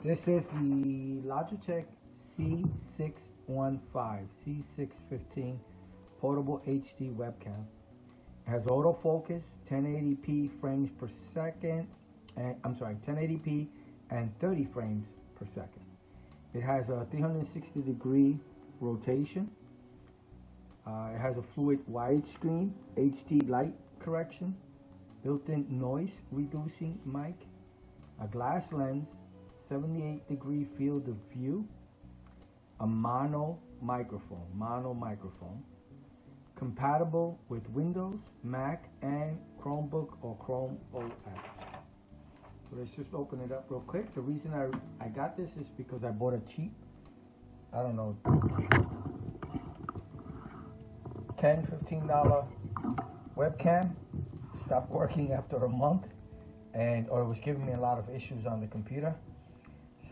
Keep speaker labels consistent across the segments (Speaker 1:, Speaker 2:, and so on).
Speaker 1: This is the Logitech C615, C615 portable HD webcam. It has autofocus, 1080p frames per second, and 1080p and 30 frames per second. It has a 360-degree rotation. It has a fluid widescreen, HD light correction, built-in noise reducing mic, a glass lens, 78-degree field of view, a mono microphone, compatible with Windows, Mac, and Chromebook or Chrome OS. So let's just open it up real quick. The reason I got this is because I bought a cheap, I don't know, $10, $15 webcam. Stopped working after a month, or it was giving me a lot of issues on the computer.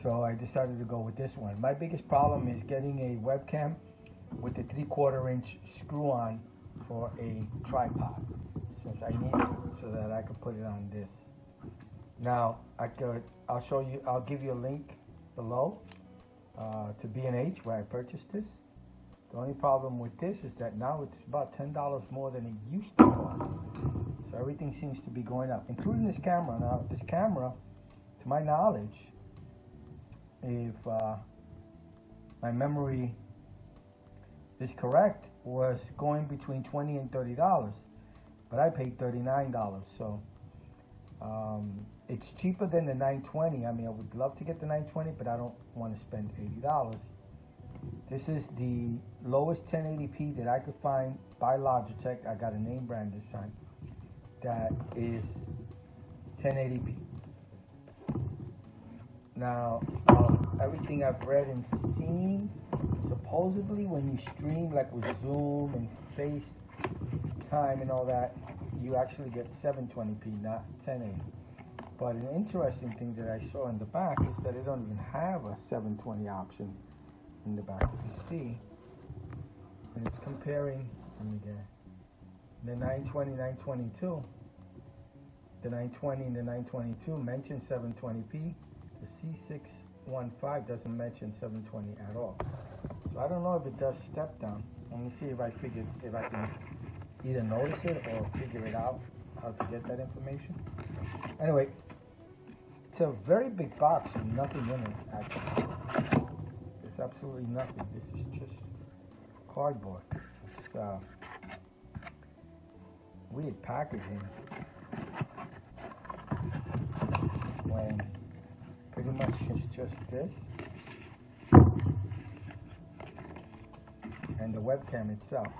Speaker 1: So I decided to go with this one. My biggest problem is getting a webcam with a 3/4 inch screw on for a tripod, since I need it so that I could put it on this. Now I'll give you a link below to B&H where I purchased this. The only problem with this is that now it's about $10 more than it used to cost. So everything seems to be going up, including this camera. Now this camera, to my knowledge, if my memory is correct, was going between $20 and $30, but I paid $39. So it's cheaper than the 920. I mean, I would love to get the 920, but I don't want to spend $80. This is the lowest 1080p that I could find by Logitech. I got a name brand this time. That is 1080p. Now, everything I've read and seen, supposedly when you stream like with Zoom and FaceTime and all that, you actually get 720p, not 1080. But an interesting thing that I saw in the back is that they don't even have a 720 option in the back. If you see, and it's comparing, let me get it. The 920, 922, the 920 and the 922 mention 720p. The C615 doesn't mention 720 at all. So I don't know if it does step down. Let me see if I can either notice it or figure it out how to get that information. Anyway, it's a very big box with nothing in it actually. There's absolutely nothing. This is just cardboard. It's weird packaging when pretty much it's just this and the webcam itself.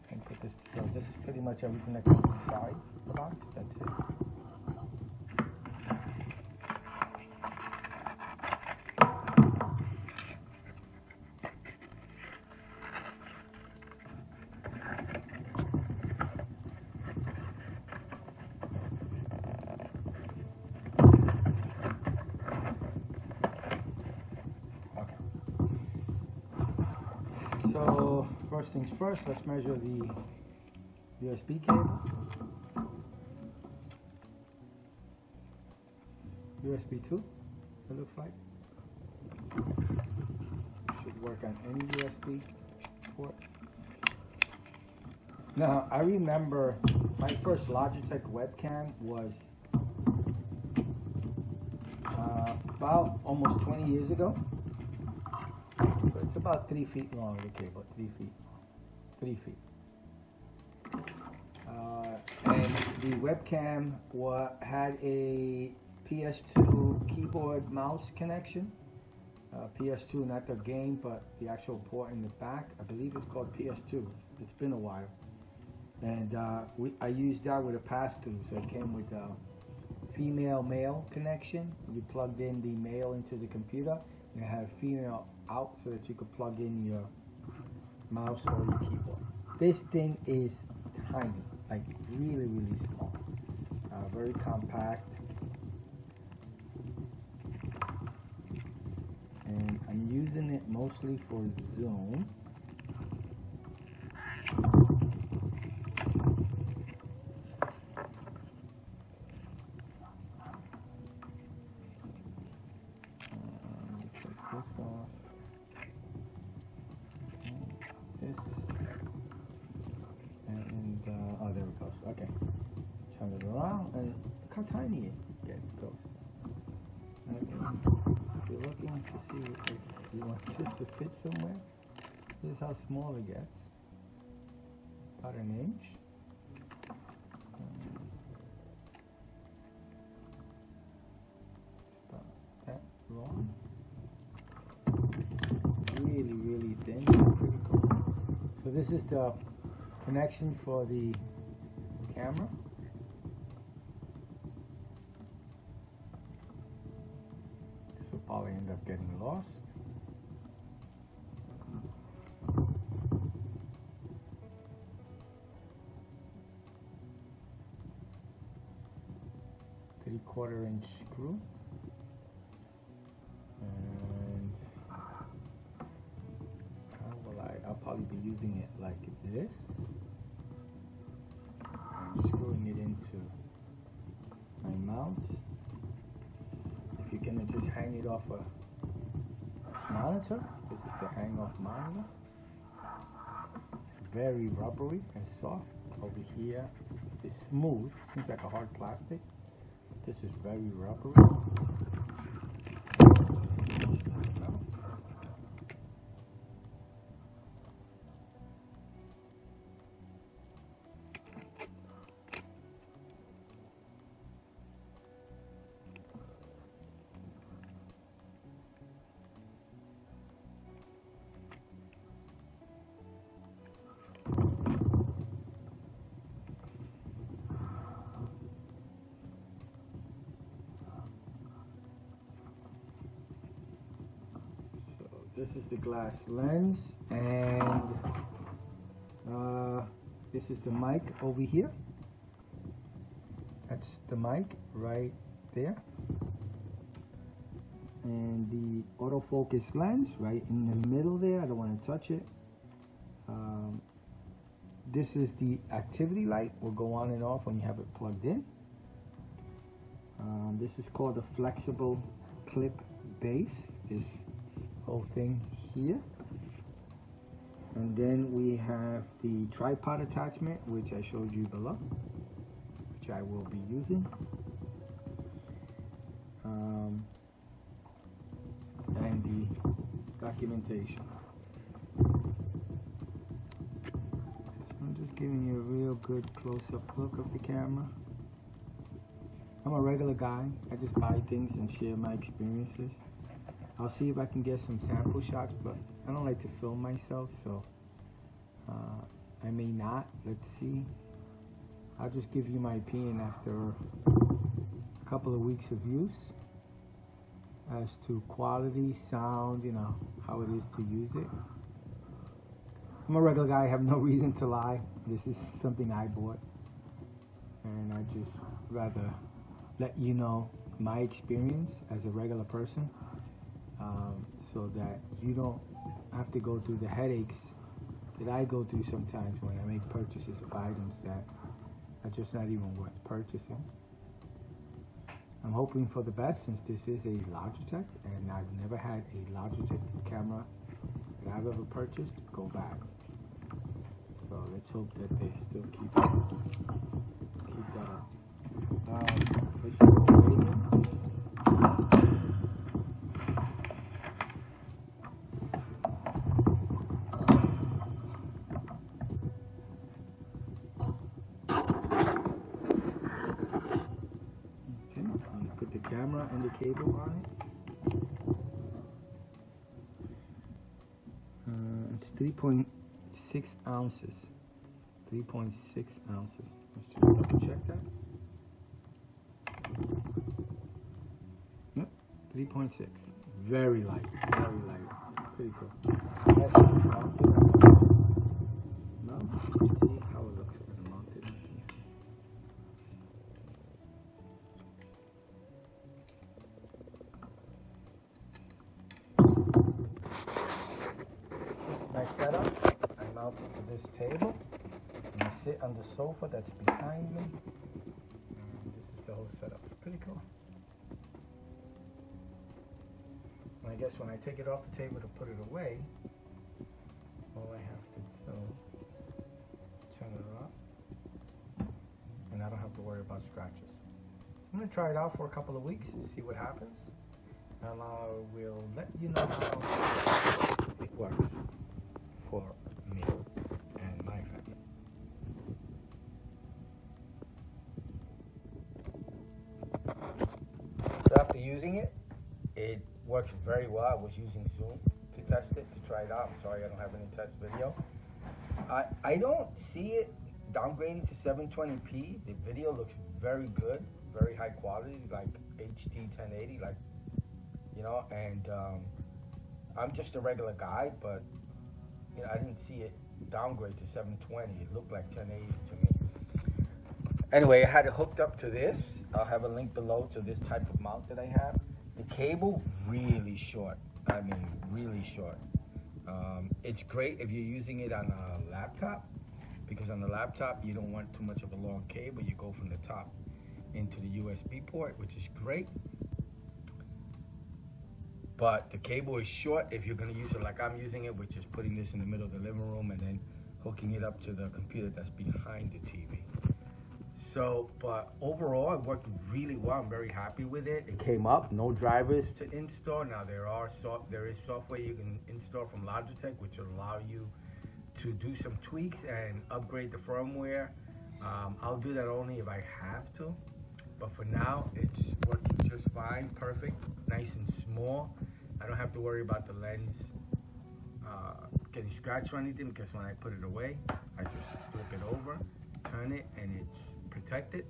Speaker 1: And put this, so this is pretty much everything that's inside the box. That's it. So first things first, let's measure the USB cable. USB 2, it looks like. Should work on any USB port. Now, I remember my first Logitech webcam was about almost 20 years ago. So it's about 3 feet long, the cable, 3 feet. And the webcam had a PS2 keyboard mouse connection. PS2, not the game, but the actual port in the back. I believe it's called PS2. It's been a while. And I used that with a pass-through, so it came with a female-male connection. You plugged in the male into the computer, and it had a female out so that you could plug in your mouse or your keyboard. This thing is tiny, like really small, very compact, and I'm using it mostly for Zoom. close. Okay. Turn it around and look how tiny it goes. Okay. If you're looking to see if you want this to fit somewhere, this is how small it gets. About an inch. It's about that long. Really, really thin. Pretty cool. So this is the connection for the camera. This will probably end up getting lost. Three-quarter-inch screw. And how will I'll probably be using it like this. I'm screwing it into my mount. If you're gonna just hang it off a monitor, this is the hang off monitor. Very rubbery and soft. Over here is smooth, seems like a hard plastic. This is very rubbery. This is the glass lens, and this is the mic over here. That's the mic right there. And the autofocus lens right in the middle there. I don't want to touch it. This is the activity light. Will go on and off when you have it plugged in. This is called a flexible clip base. This whole thing here. And then we have the tripod attachment, which I showed you below, which I will be using. And the documentation. I'm just giving you a real good close-up look of the camera. I'm a regular guy. I just buy things and share my experiences. I'll see if I can get some sample shots, but I don't like to film myself, so I may not. Let's see. I'll just give you my opinion after a couple of weeks of use as to quality, sound, you know, how it is to use it. I'm a regular guy. I have no reason to lie. This is something I bought, and I just rather let you know my experience as a regular person. So that you don't have to go through the headaches that I go through sometimes when I make purchases of items that are just not even worth purchasing. I'm hoping for the best, since this is a Logitech and I've never had a Logitech camera that I've ever purchased go bad. So let's hope that they still keep that up. Let's go over. Camera and the cable on it. It's 3.6 ounces. 3.6 ounces. Let's just double check that. Yep, 3.6. Very light. Very light. Pretty cool. Now, let's see how it looks when I mount it up here. My setup, I mount it to this table, and I sit on the sofa that's behind me, and this is the whole setup. It's pretty cool. And I guess when I take it off the table to put it away, all I have to do, turn it up, worry about scratches. I'm gonna try it out for a couple of weeks and see what happens, and I will let you know how it works for me and my family. So after using it, it works very well. I was using Zoom to test it, to try it out. I'm sorry I don't have any test video. I don't see it downgrading to 720p. The video looks very good, very high quality, like HD 1080, like, you know, and I'm just a regular guy, but you know, I didn't see it downgrade to 720. It looked like 1080 to me. Anyway, I had it hooked up to this. I'll have a link below to this type of mount that I have. The cable, really short. I mean, really short. It's great if you're using it on a laptop, because on the laptop you don't want too much of a long cable. You go from the top into the USB port, which is great. But the cable is short if you're going to use it like I'm using it, which is putting this in the middle of the living room and then hooking it up to the computer that's behind the TV. So, but overall, it worked really well. I'm very happy with it. It came up, no drivers to install. Now there is software you can install from Logitech, which will allow you to do some tweaks and upgrade the firmware. I'll do that only if I have to. But for now, it's working just fine, perfect, nice and small. I don't have to worry about the lens getting scratched or anything, because when I put it away, I just flip it over, turn it, and it's protected,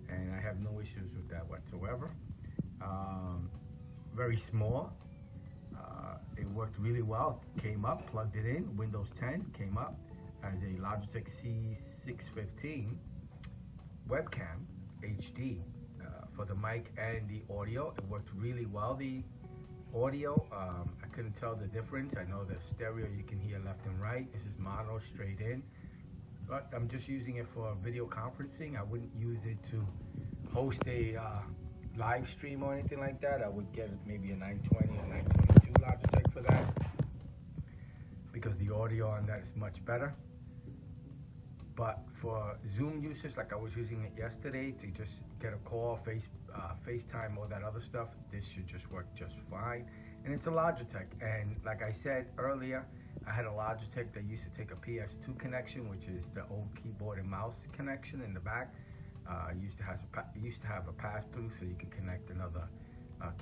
Speaker 1: and I have no issues with that whatsoever. Very small. It worked really well. Came up, plugged it in, Windows 10, came up as a Logitech C615 webcam HD for the mic and the audio. It worked really well. The audio, I couldn't tell the difference. I know the stereo you can hear left and right. This is mono straight in. But I'm just using it for video conferencing. I wouldn't use it to host a live stream or anything like that. I would get maybe a 920 or 922 Logitech for that, because the audio on that is much better. But for Zoom usage, like I was using it yesterday to just get a call, FaceTime, all that other stuff, this should just work just fine. And it's a Logitech, and like I said earlier, I had a Logitech that used to take a PS2 connection, which is the old keyboard and mouse connection in the back. Used to have a pass-through, so you could connect another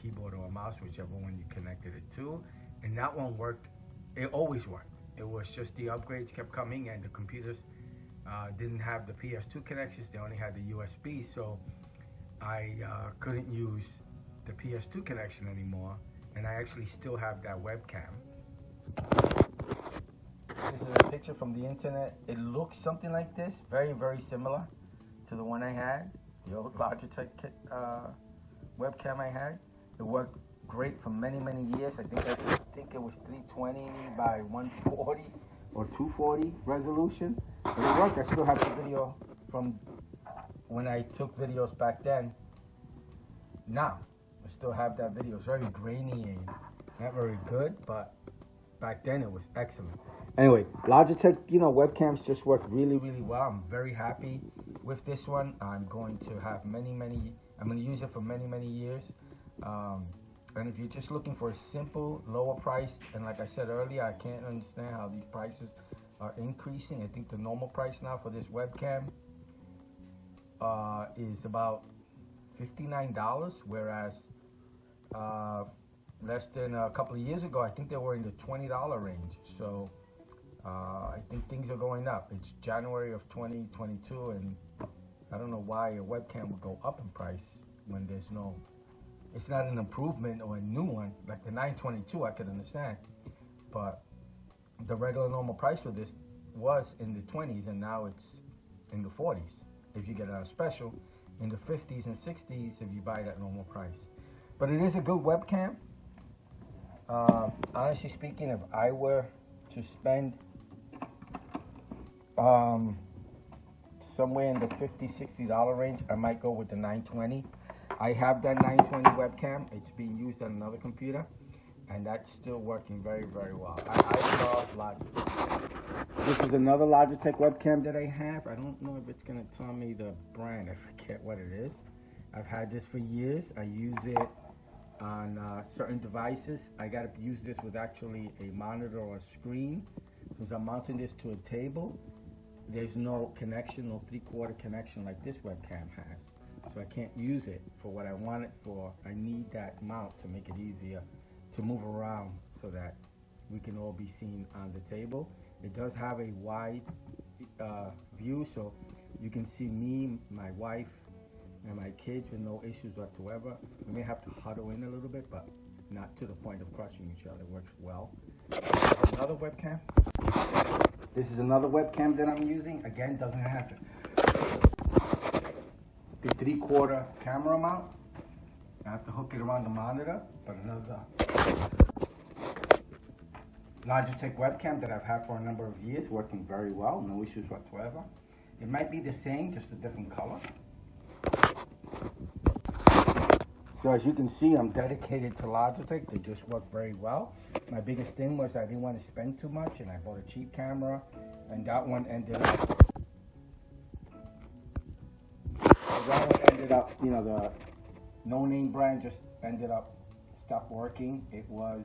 Speaker 1: keyboard or a mouse, whichever one you connected it to. And that one worked. It always worked. It was just the upgrades kept coming, and the computers didn't have the PS2 connections. They only had the USB, so I couldn't use the PS2 connection anymore. And I actually still have that webcam. This is a picture from the internet. It looks something like this, very, very similar to the one I had, the old Logitech webcam I had. It worked great for many, many years. I think it was 320 by 140 or 240 resolution. But it worked. I still have the video from when I took videos back then. Now, I still have that video. It's very grainy and not very good, but back then it was excellent. Anyway, Logitech, you know, webcams just work really, really well. I'm very happy with this one. I'm going to have I'm going to use it for many, many years. And if you're just looking for a simple, lower price, and like I said earlier, I can't understand how these prices are increasing. I think the normal price now for this webcam is about $59, whereas less than a couple of years ago, I think they were in the $20 range. So I think things are going up. It's January of 2022, and I don't know why a webcam would go up in price when there's no, it's not an improvement or a new one. Like the 922, I could understand, but the regular normal price for this was in the 20s, and now it's in the 40s if you get it on a special, in the 50s and 60s if you buy that normal price. But it is a good webcam. Honestly speaking, if I were to spend somewhere in the $50–$60 range, I might go with the 920. I have that 920 webcam. It's being used on another computer, and that's still working very, very well. I love Logitech. This is another Logitech webcam that I have. I don't know if it's going to tell me the brand. I forget what it is. I've had this for years. I use it on certain devices. I got to use this with actually a monitor or a screen. Since I'm mounting this to a table, there's no connection, no 3/4 connection like this webcam has. So I can't use it for what I want it for. I need that mount to make it easier to move around so that we can all be seen on the table. It does have a wide view, so you can see me, my wife, and my kids with no issues whatsoever. We may have to huddle in a little bit, but not to the point of crushing each other. It works well. Another webcam. This is another webcam that I'm using. Again, doesn't have the 3/4 camera mount. I have to hook it around the monitor, but another Logitech webcam that I've had for a number of years, working very well, no issues whatsoever. It might be the same, just a different color. So as you can see, I'm dedicated to Logitech. They just work very well. My biggest thing was I didn't want to spend too much, and I bought a cheap camera, and that one ended up, you know, the no-name brand just ended up stopped working. It was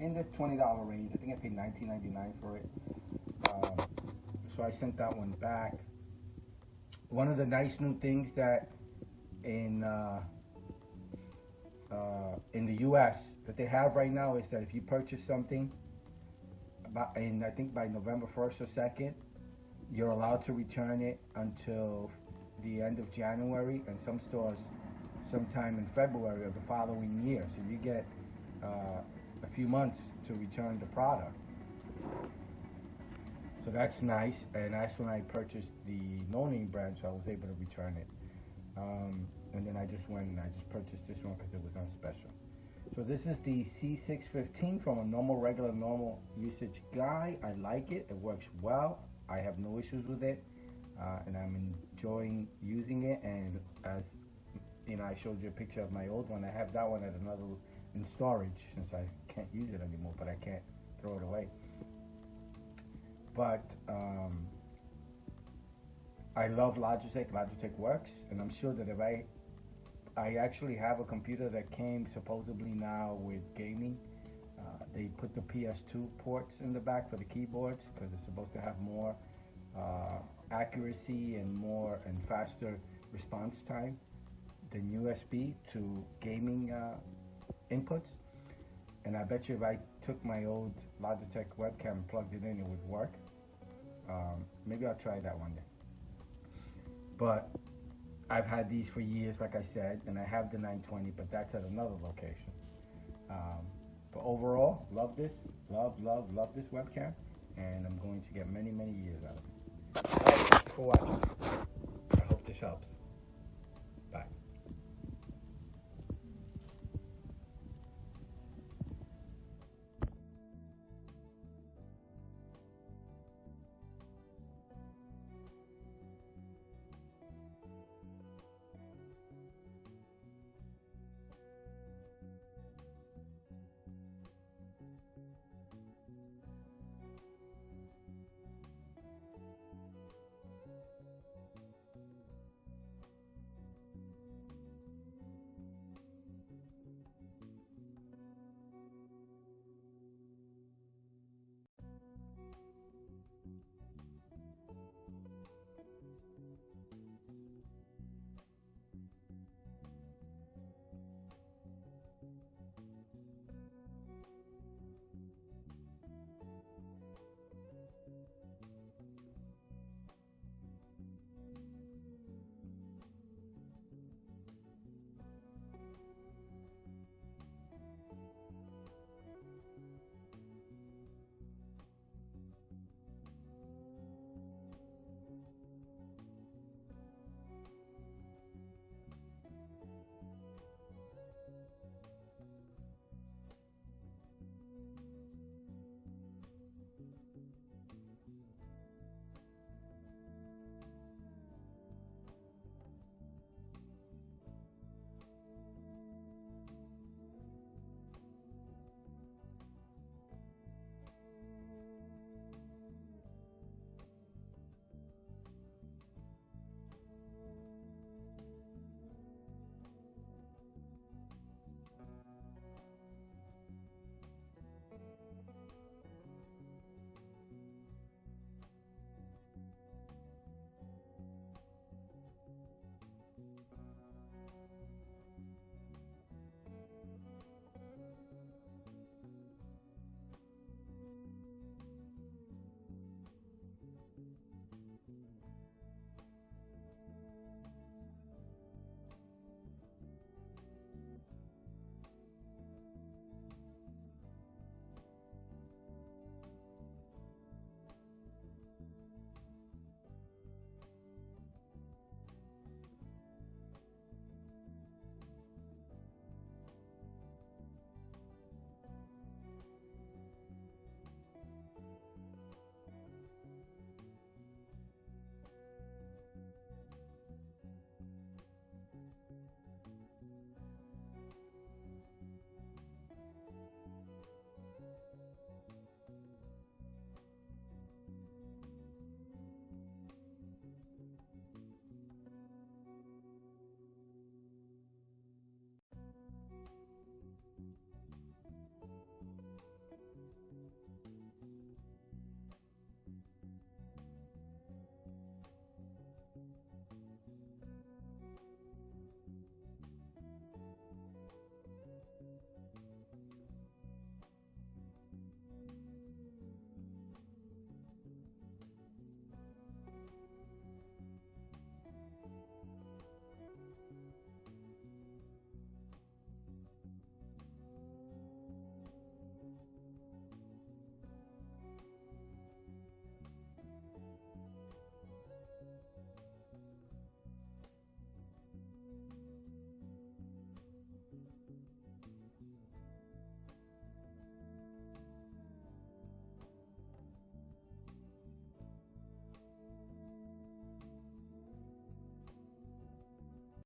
Speaker 1: in the $20 range. I think I paid $19.99 for it. So I sent that one back. One of the nice new things that in the U.S. that they have right now is that if you purchase something, I think by November 1st or 2nd, you're allowed to return it until the end of January, and some stores sometime in February of the following year. So you get a few months to return the product. So that's nice, and that's when I purchased the no-name brand, so I was able to return it. And then I just went and I just purchased this one because it was on special. So this is the C615 from a normal usage guy. I like it. It works well. I have no issues with it, and I'm enjoying using it. And as you know, I showed you a picture of my old one. I have that one at another in storage since I can't use it anymore, but I can't throw it away. But I love Logitech. Logitech works, and I'm sure that if I actually have a computer that came supposedly now with gaming. They put the PS2 ports in the back for the keyboards because it's supposed to have more accuracy and faster response time than USB to gaming inputs. And I bet you if I took my old Logitech webcam and plugged it in, it would work. Maybe I'll try that one day. But I've had these for years, like I said, and I have the 920, but that's at another location. But overall, love this, love this webcam, and I'm going to get many years out of it. Thanks for watching. I hope this helps.